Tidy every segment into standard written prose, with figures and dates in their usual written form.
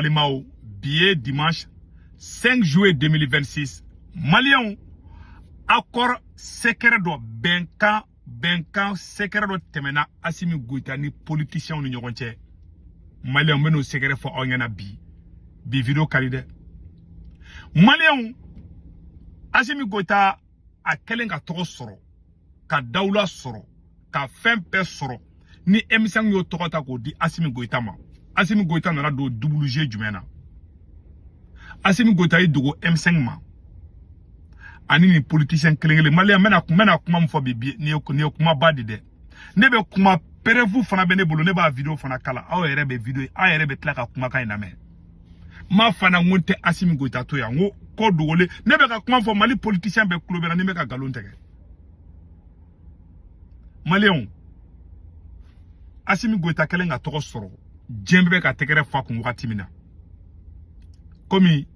Falimao, billet dimanche 5 juillet 2026. Malien, accord secret de Benkan, secret de Temena, Assimi Goïta, ni politicien ni Nyoronche. Malien, meno secret for Onyana bi vidéo kalide. Malien, Assimi Goïta, a Kelenga Toro Soro, ka Daoula Soro, ka Fempe Soro, ni M5 yo Torota ko di Assimi Goïta ma. Assimi Goïta nana do WG jumena. Assimi Goïta yi dogo M5 ma. Ani ni politicien kelengele Malien mena kuma mfo bibi ni kuma badi de. Nebe kuma perevu fana bene bolo neba video fana kala. Aw yere be video, aw yere be tlaka kuma ka iname. Ma fana ngonte Assimi Goïta to ya ngo ko dogole nebe ka kuma fo Mali politicien be klobera ni meka galon tege. Malien Assimi Goïta kelenga toko soro. Djembe ka tekere fa kun wakati mina. Komi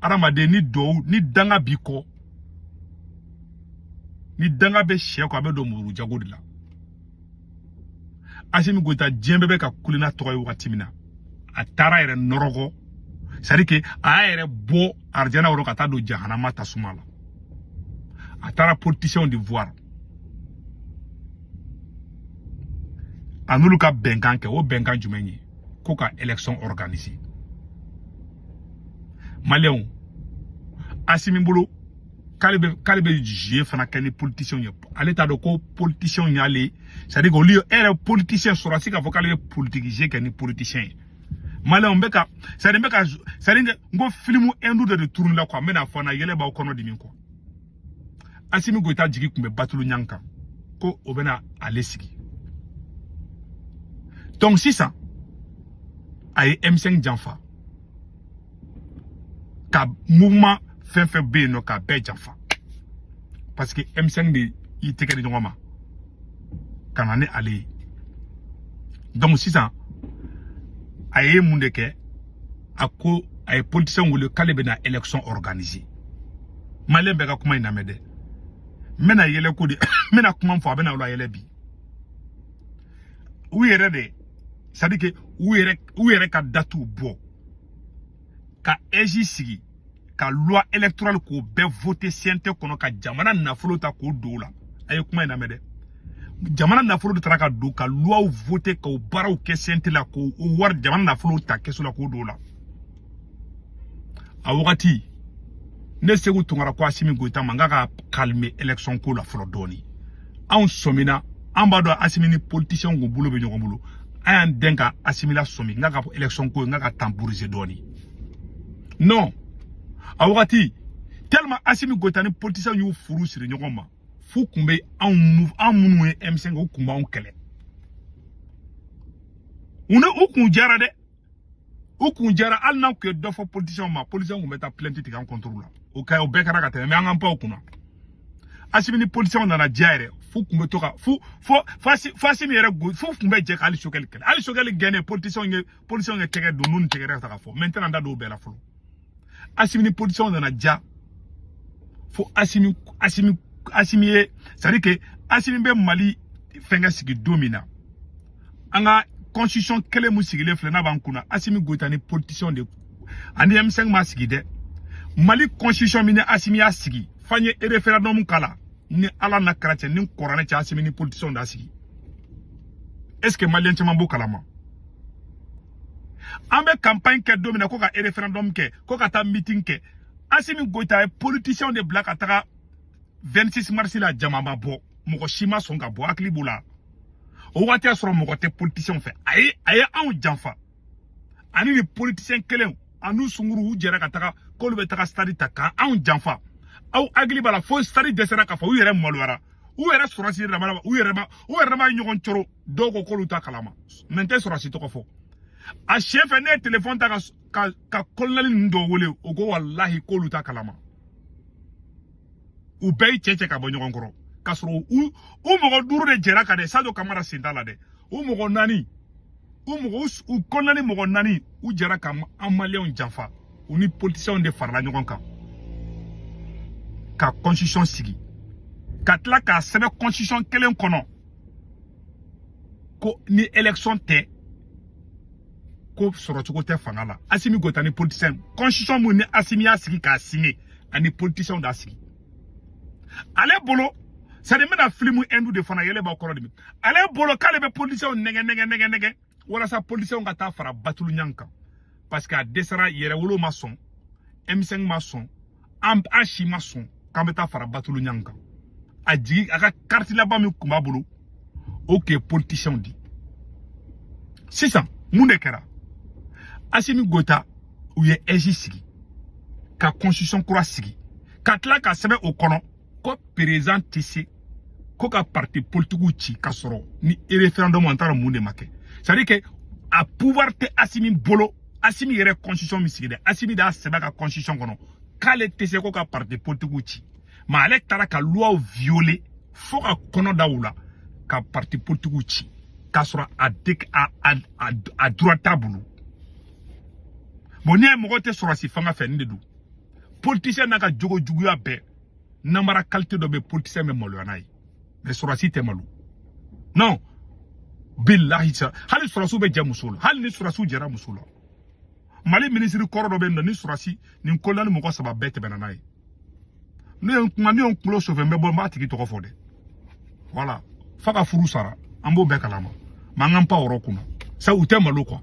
aramade ni dou ni danga biko. Ni danga be sheko abe do muru jago de la. Assimi Goïta djembe ka kulina toko wakati mina. Atara ere norogo. Sadi ke a ere bo arjana woro kata do jahanama tasumala. Atara politicien d'ivoire. Anulu ka benkan ke o benkan jumenye. Koka élection organisée. Malien, Assimi Mbolo, Kalebe Jie fana keni politicien ye. Ale ta do ko politicien yale. C'est-à-dire que lui est politicien sur si ka vokale politique keni politicien. Malien mbeka, c'est-à-dire ngo filmu endu de tourne la kwa mena fana yele ba okono dimi ko. Assimi Goïta jigi kumbe batulu nyanka. Ko obena alesiki. Donc si ça aye M5 janfa ka mouvement fait B no ka be janfa parce que M5 de iteke de ngoma kanane ale donc si ça aye mundeke ako aye politicien ngule kalebe na élection organisée Malien beka kuma ina mede mena yele ko de mena kuma fo abena lo yele bi oui de c'est-à-dire que où est ka datu bo ka eji sigi ka loi électorale ko be voter siente kono ka jamana na folo ta ko do la ay kuma ina mede jamana na folo ta ka do ka loi voter ka o baraw ke siente la ko o war jamana na folo ta ke so la ko do la a wakati ne segu tungara ko Assimi Goïta manga ka calmer élection ko la folo doni an somina an ba do Assimi ni politicien go bulo be nyogo bulo ayan denka assimila somi ngaka élection ko ngaka temporiser doni non awati tellement Assimi Goïta ni politicien yu furu sire nyogoma fu kumbe an munu M5 o kumba on kele una o kun jara de o kun jara al na ko do fo politicien ko meta plainte ti kan contrôle o kay o bekara ka te me an pa o kuna Assimi ni politicien na diare fu kumbe toka fu Assimi yere go fu kumbe je kali shokel gene politicien nge tege do nun tege ta ka fo maintenant da do be la fo Assimi ni politicien na dia fu Assimi c'est-à-dire que Assimi be Mali fenga sigi domina anga constitution kele mu sigi le flena bankuna Assimi Goïta ni politicien de ani M5 ma sigi de Mali constitution mine Assimi a sigi fanye référendum kala ni ala na karache ni korane cha Assimi ni politicien da sigi est-ce que Malien chama bo kalama ambe campagne ke domina ko ka référendum ke ko ka ta meeting ke Assimi Goïta est politicien de black ataka 26 mars la jamama bo moko shima songa bo akli bula o wati asoro moko te politicien fe aye an janfa ani ni politicien kelen anu sunguru ujera kataka ko lube taka stadi taka an janfa aw agli bala fo stadi desera ka fo yere molwara u yere sorasi ramala u yere ma nyogon choro dogo ko luta kalama mente sorasi to ko fo a chef ne téléphone ta ka kolali ndo wole o go wallahi ko luta kalama u bay cheche ka bo nyogon koro kasro u mo duru de jera ka de sado kamara sindala de u mo nani u kolali mo nani u jera ka amalien janfa u ni politicien de farla nyogon ka constitution sigi katla ka sebe constitution kelen kono ko ni élection te ko sɔrɔ cogo tɛ fanga la Assimi Goïta ni politicien constitution mun ni Assimi y'a sigi k'a signé ani politicien d'a sigi ale bolo c'est de mena film endu de fana yele ba kɔrɔ de ale bolo k'ale bɛ politicien nɛgɛ walasa politicien ka taa fara Batulu Ɲang kan parce que a dɛsɛra yɛrɛwolo ma sɔn M5 ma sɔn an si ma sɔn k'an bɛ taa fara Batulu Ɲang kan a jigi a ka carte laban min kun b'a bolo o kɛ politicien di sisan mun de kɛra Assimi Goïta u ye EJ sigi ka constitution kura sigi ka tila ka sɛbɛn o kɔnɔ ko président tɛ se ko ka parti politique ci ka sɔrɔ ni référendum an taara mun de ma kɛ c'est à dire que a pouvoir tɛ Assimi bolo Assimi yɛrɛ constitution min sigi dɛ Assimi d'a sɛbɛn ka constitution kɔnɔ k'ale tɛ se ko ka parti politique ci mais ale taara ka loi violer fo ka kɔnɔ da u la ka parti politique ci k'a sɔrɔ a droit t'a bolo bon ni ye mɔgɔ tɛ sɔrɔsi fanga fɛ nin de don politicien n'a ka jogo juguya bɛɛ namara qualité dɔ bɛ politicien bɛ maloya n'a ye mais sɔrɔsi tɛ malo non billahi hali sɔrɔsiw bɛ jɛ muso la hali ni sɔrɔsiw jɛra muso la Mali ministre kɔrɔ dɔ bɛ yen nɔ ni sɔrɔsi nin ko la ni mɔgɔ saba bɛɛ tɛmɛna n'a ye ne ye n kulo sɔfɛ n bɛ bɔ n b'a tigi tɔgɔ fɔ dɛ voilà fa ka furu sara an b'o bɛɛ kalama mais an k'an pan o yɔrɔ kunna ça u tɛ malo quoi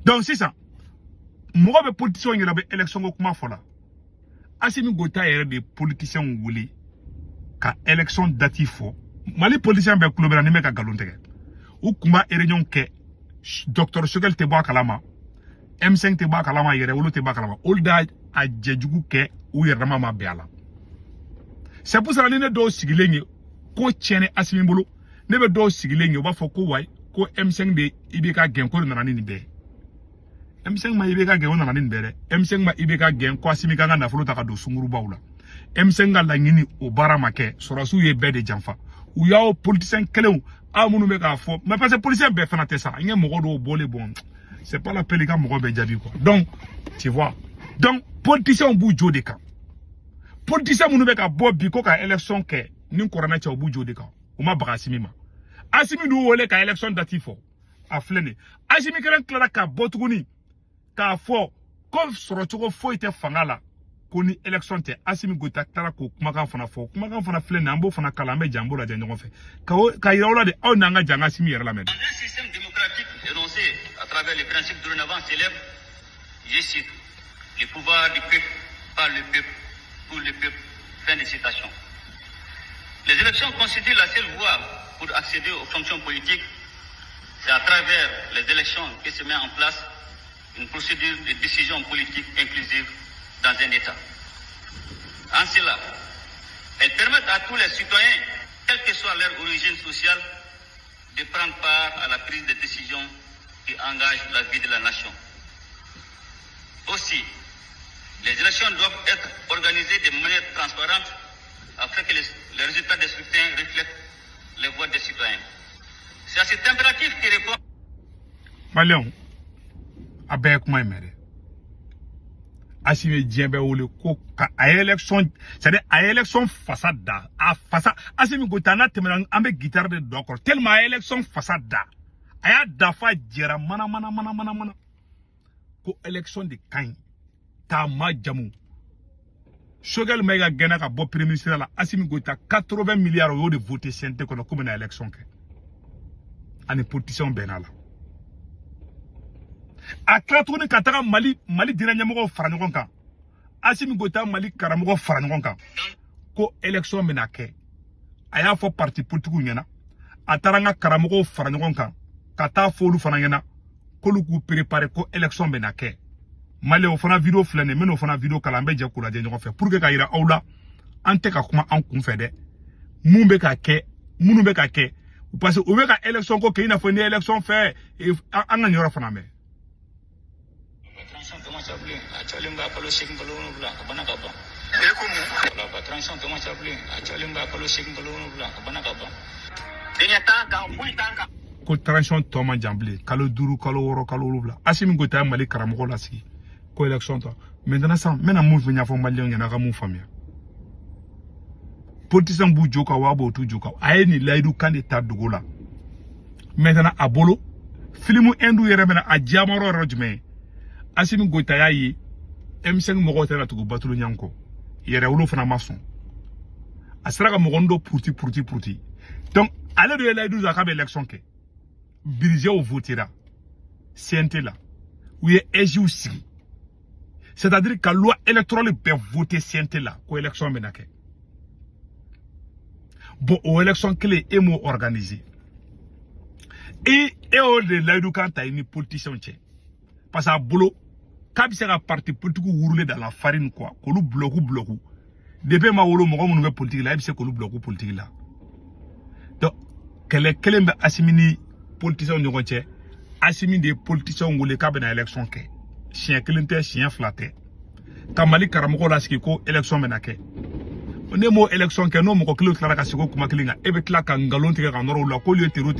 donc sisan mɔgɔ bɛ politicien yɛrɛ bɛ élection ko kuma fɔ la Assimi Goïta yɛrɛ de politicien wele ka élection date fɔ Mali politicien bɛɛ kulo bɛ la ni bɛ ka nkalon tigɛ u kun b'a réunion kɛ docteur Choguel tɛ bɔ a kalama M5 tɛ bɔ a kalama yɛrɛwolo tɛ bɔ a kalama olu de a jɛjugu kɛ u yɛrɛ dama ma bɛn a la c'est pour ça ni ne dɔw sigilen ye ko tiɲɛni Assimi bolo ne bɛ dɔw sigilen ye u b'a fɔ ko wayi ko M5 de IBK gɛn ko nana ni nin bɛɛ M5 ma IBK gɛn o nana ni nin bɛɛ dɛ M5 ma IBK gɛn ko Assimi kan ka nafolo ta ka don sungurubaw la M5 ka laɲini o baara ma kɛ sɔrɔsiw ye bɛɛ de janfa u y'aw politicien kelenw aw minnu bɛ k'a fɔ mais parce que politicien bɛɛ fana tɛ sa an ye mɔgɔ dɔw bɔlen bon c'est pas la peine i ka mɔgɔ bɛɛ jaabi quoi donc tu vois donc politiciens b'u jo de kan politicien minnu bɛ ka bɔ bi ko ka élection kɛ ni kɔrɔna cɛ u b'u jo de kan u ma baga Assimi ma Assimi n'u wele ka élection date fɔ a filɛ nin Assimi kelen tilara ka bɔ tuguni k'a fɔ ko sɔrɔ cogo foyi tɛ fanga la ko ni élection tɛ Assimi Goïta taara k'o kumakan fana fɔ kumakan fana filɛ nin an b'o fana kalan an bɛ jan an b'o lajɛ ɲɔgɔn fɛ ka yira aw la de aw n'an ka jan Assimi yɛrɛ lamɛn. Dans un système démocratique énoncé à travers les principes dorénavant célèbres, je cite, le pouvoir du peuple par le peuple pour le peuple. Fin de citation. Les élections constituent la seule voie pour accéder aux fonctions politiques. C'est à travers les élections que se met en place une procédure de décision politique inclusive dans un État. En cela, elles permettent à tous les citoyens, quelle que soit leur origine sociale, de prendre part à la prise de décisions qui engagent la vie de la nation. Aussi, les élections doivent être organisées de manière transparente afin que les résultats des scrutins reflètent les voix des citoyens. C'est à cet impératif qui répond. Malion, avec moi, Assimi diɲɛ bɛ wele ko ka a élection c'est-à-dire a élection façade da a façade Assimi Goïta n'a tɛmɛna an bɛ guitare de don kɔrɔ tellement a élection façade da a y'a dafa jɛra mana ko élection de ka ɲi k'a ma jamu Choguel Maïga gɛnna ka bɔ premier ministre la Assimi Goïta 80 milliards o y'o de voté CNT kɔnɔ ko bɛna élection kɛ ani politiciens bɛnna la a tila tuguni ka taga Mali dira ɲɛmɔgɔw fara ɲɔgɔn kan Assimi Goïta Mali karamɔgɔ fara ɲɔgɔn kan ko élection bɛna kɛ a y'a fɔ parti politique ɲɛna a taara an ka karamɔgɔw fara ɲɔgɔn kan ka taa fɔ olu fana ɲɛna k'olu k'u préparer ko élection bɛna kɛ Mali o fana vidéo filɛ nin n bɛna o fana vidéo kalan an bɛ jɛ k'o lajɛ ɲɔgɔn fɛ pour que ka yira aw la an tɛ ka kuma an kun fɛ dɛ mun bɛ ka kɛ minnu bɛ ka kɛ parce que u bɛ ka élection ko kɛ i n'a fɔ ni élection fɛ an ka nin yɔrɔ fana mɛn. Ko transition tɔ man jan bilen kalo 5 kalo 6 kalo 7 Assimi Goïta ye Mali karamɔgɔ lasigi ko élection tɔ maintenant sisan n bɛna mun fɔ ɲɛfɔ maliyɛnw ɲɛna a ka mun faamuya politicien b'u jo kan wa b'u t'u jo kan a ye nin layidu kan de ta dogo la maintenant a bolo Film endu yere mena a diamaro rojme. Assimi Goïta yayi M5 mogo tera tugu batulu nyanko. Yere wulu fana mason. Asraga mogondo purti. Donc, allez de la 12 à l'élection que Birgé au votera. CNT là. Où est EJ aussi. C'est-à-dire que la loi électorale peut voter CNT là. Pour l'élection menake. Bon, aux élections clés et mots organisées. Et au de l'aïdoukan t'as une politicien. Parce que boulot, quand c'est un parti politique roulé dans la farine quoi. Qu'on nous bloque. Depuis ma wolo mon nouvelle politique là, c'est qu'on nous bloque politique là. Donc, quel est assimini politicien de Gontier, assimini des politiciens ou les cabinets d'élection que chien Clinton, chien flatté. Kamali Karamoko la skiko élection menake. On est mot élection que non, mon coquille de la Cassico Kumaklinga, et avec la Kangalon Tigre en or, la collier terreau.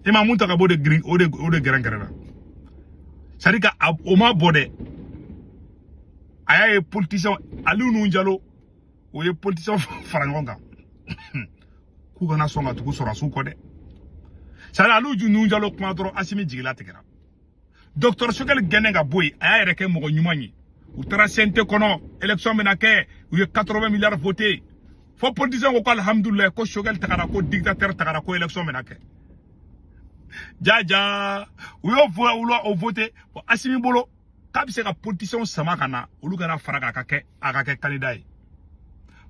Et ma monte à de green ou de grand grana. C'est-à-dire qu'à Oma Bode, aïe politicien, Alou Nunjalo, ou les politiciens Farangonga. Kougana songa tuku sora su kode. Sala alu ju nunjalo kuma doro asimi jigila tegera. Docteur Sogel genenga boy aya reke mogo nyumanyi. Utara sente kono élection menake u 80 milliards voté. Fo politicien ko alhamdulillah ko Sogel takara ko dictateur takara ko élection menake. Jaja u yo voté asimi bolo kabise ka politicien sama kana ulu kana faraka akake candidat.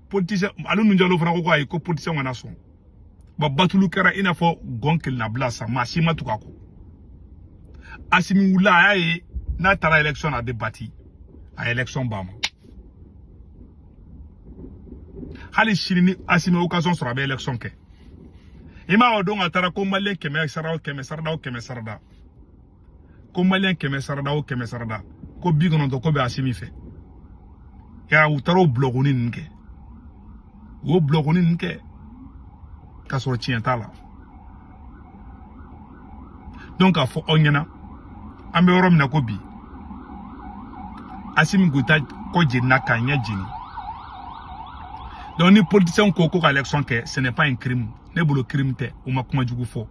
Politicien alu nunjalo fana ko ay ko politicien wana son. Ba batulu kera ina fo gonkil na blasa ma sima tukako asimi wula ayaye na tara election a debati a election bama hali shirini asimi occasion sura be election ke ima o donga tara ko malien keme sarada ko malien keme sarada ko bigono to ko be asimi fe ya utaro blogoni nke wo blogoni nke kasoro tientala donc a fo onyana ambe orom na ko bi Assimi Goïta ko jina kanya jini donc ni politicien ko élection que ce n'est pas un crime ne bolo crime te o makuma jugu fo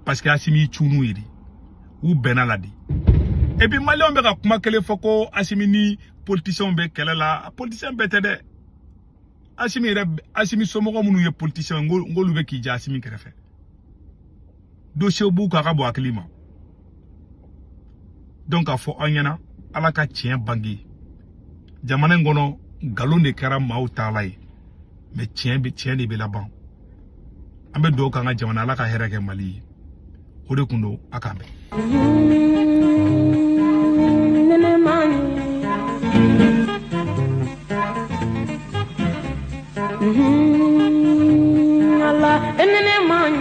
parce que Assimi chunu iri ou benaladi et puis malon be ka kuma kele foko Assimi ni politicien be kele la politicien be tede Assimi somogo munu ye politicien ngolu be ki ja Assimi kerefe dossier bu ka bo aklima donc a fo anyana ala ka tien bangi jamana ngono galon de kara mautala mais tien de be laban ambe do ka nga jamana ala ka hereke mali o de kundo akambe Allah enene man